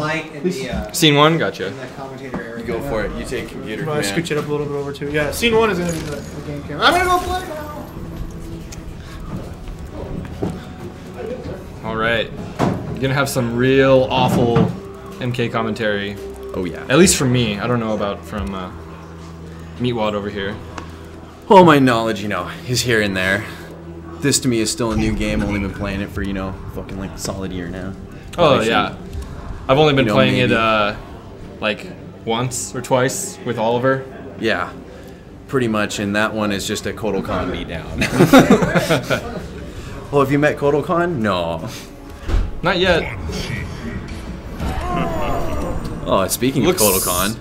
mic in the Scene 1, gotcha. in the commentator area. Go for it. You take computer command. Scooch it up a little bit over too. Yeah, scene 1 is gonna be the game cam. I'm gonna go play now. All right, you're gonna have some real awful MK commentary. Oh yeah. At least from me. I don't know about from Meatwad over here. Well, my knowledge, you know, is here and there. This to me is still a new game. Only been playing it for, you know, fucking like a solid year now. Oh yeah, I've only been playing maybe. it like once or twice with Oliver. Yeah, pretty much. And that one is just a Kotal Kahn beatdown. Well, have you met Kotal Kahn? No. Not yet. Oh, speaking of Kotal Kahn,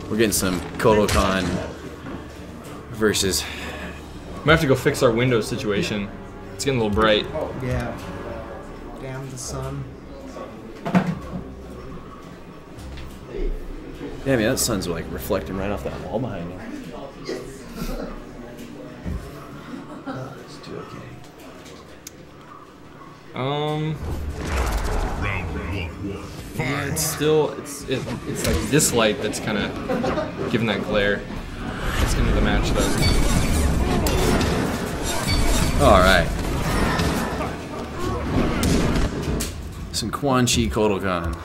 we're getting some Kotal Kahn versus. Might have to go fix our window situation. It's getting a little bright. Yeah. Damn the sun. Yeah, man, that sun's like reflecting right off that wall behind you. Let's do okay. Yeah, it's still it's like this light that's kind of giving that glare. Let's get into the match though. All right. Some Quan Kotal Kahn.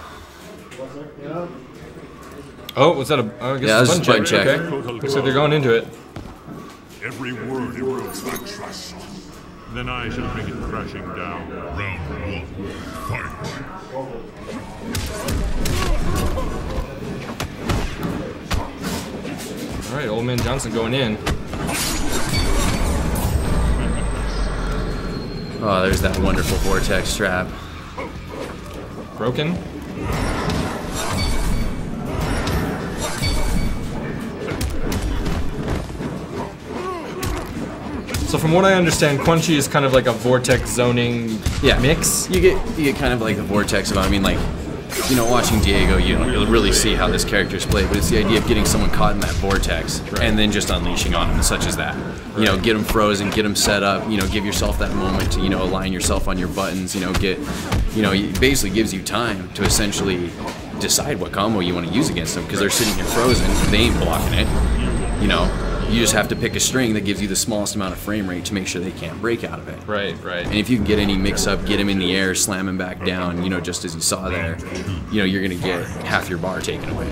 Oh, was that a? Oh, I guess Yeah, it's this is a button check. Okay. Looks like they're going into it. Every word erodes my trust. Then I shall bring it crashing down. Round 1, fight. All right, OldManJohnson going in. Oh, there's that wonderful vortex trap. Broken. So from what I understand, Quan is kind of like a vortex zoning mix. You get kind of like the vortex of, I mean, like, you know, watching Diego, you'll really see how this character's played, but it's the idea of getting someone caught in that vortex and then just unleashing on them, such as that. You know, get them frozen, get them set up, you know, give yourself that moment to, you know, align yourself on your buttons, you know, it basically gives you time to essentially decide what combo you want to use against them, because they're sitting here frozen, they ain't blocking it, you know. You just have to pick a string that gives you the smallest amount of frame rate to make sure they can't break out of it. Right, right. And if you can get any mix-up, get him in the air, slam him back down, you know, just as you saw there, you know, you're going to get half your bar taken away.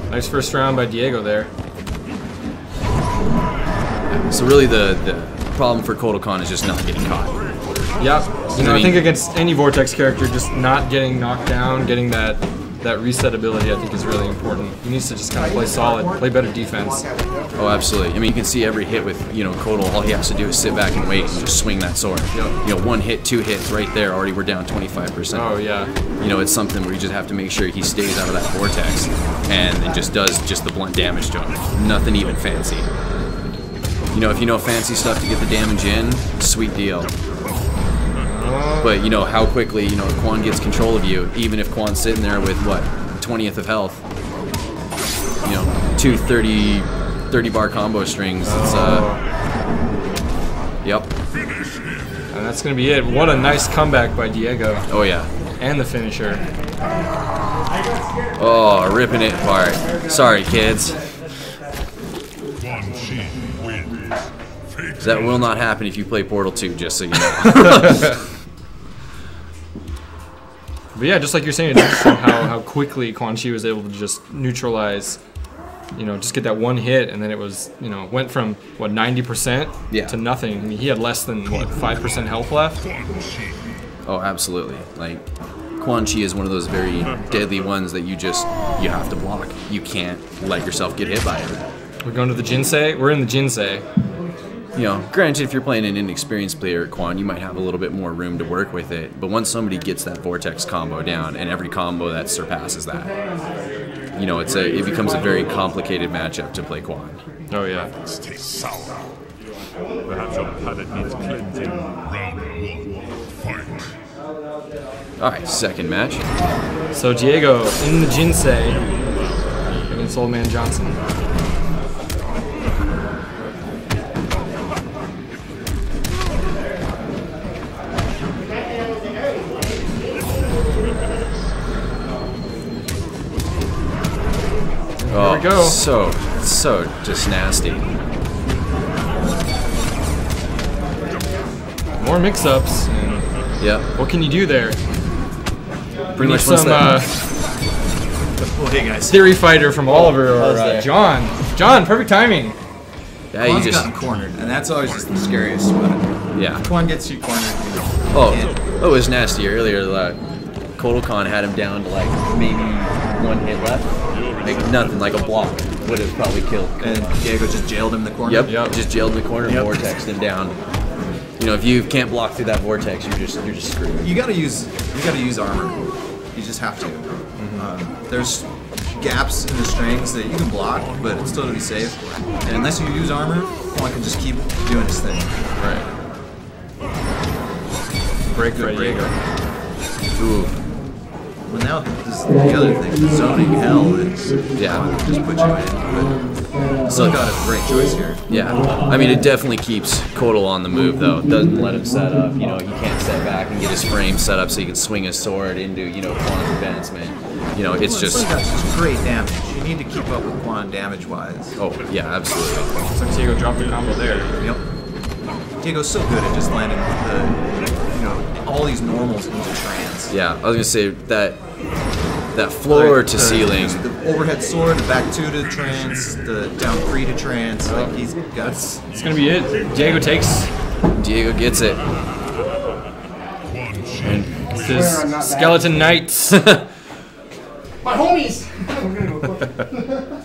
Nice first round by Diego there. So really the problem for Kotal Kahn is just not getting caught. Yeah, you know, I think against any Vortex character, just not getting knocked down, getting that reset ability, I think is really important. He needs to just kind of play solid, play better defense. Oh, absolutely. I mean, you can see every hit with, you know, Kotal, all he has to do is sit back and wait and just swing that sword. Yep. You know, 1 hit, 2 hits, right there, already we're down 25%. Oh, yeah. You know, it's something where you just have to make sure he stays out of that vortex and just does just the blunt damage to him. Nothing even fancy. You know, if you know fancy stuff to get the damage in, sweet deal. But, you know, how quickly, you know, Quan gets control of you, even if Quan's sitting there with, what, 20th of health. You know, 2 30-bar combo strings. It's, yep. And that's going to be it. What a nice comeback by Diego. Oh, yeah. And the finisher. Oh, ripping it apart. Sorry, kids. That will not happen if you play Portal 2, just so you know. But yeah, just like you're saying, it's interesting how quickly Quan Chi was able to just neutralize, you know, just get that 1 hit, and then it was, you know, went from, what, 90% to nothing. I mean, he had less than, what, 5% health left? Oh, absolutely. Like, Quan Chi is one of those very deadly ones that you have to block. You can't let yourself get hit by it. We're going to the Jinsei? We're in the Jinsei. You know, granted, if you're playing an inexperienced player at Quan, you might have a little bit more room to work with it. But once somebody gets that Vortex combo down, and every combo that surpasses that, you know, it becomes a very complicated matchup to play Quan. Oh yeah. Taste sour. Perhaps your palate needs cleansing. Round 1, fight. All right, second match. So Diego in the Jinsei against OldManJohnson. Oh, we go. so just nasty. More mix-ups. And Yep. what can you do there? Pretty much some Hey guys. theory fighter from Oliver or there? John. John, perfect timing. Yeah, you Quan's just gotten cornered, and that's always just the scariest about it. yeah. Quan gets you cornered. Oh, it was nasty earlier. Kotal Kahn had him down to like maybe 1 hit left. Like nothing, like a block would have probably killed. And Diego just jailed him in the corner. Yep. Just jailed in the corner, Yep. vortexed him down. You know, if you can't block through that vortex, you're just screwed. You gotta use armor. You just have to. There's gaps in the strings that you can block, but it's still to be safe. And unless you use armor, Quan can just keep doing his thing. Right. Break Good right break. Diego. Ooh. Well, now this is the other thing. Zoning hell is Yeah. just put you in. But still got a great choice here. Yeah. I mean, it definitely keeps Kotal on the move, though. It doesn't let him set up. You know, he can't step back and get his frame set up so he can swing his sword into, you know, Quan's advancement. You know, it's just... Got just great damage. You need to keep up with Quan damage-wise. Oh, yeah, absolutely. So Diego dropped the combo there. Yep. Diego's so good at just landing all these normals into trance. Yeah, I was gonna say that floor to ceiling. The overhead sword, the back 2 to trance, the down 3 to trance. Like he's got. It's gonna be it. Diego takes. Diego gets it. This is Skeleton Knights. My homies! We're gonna go quick.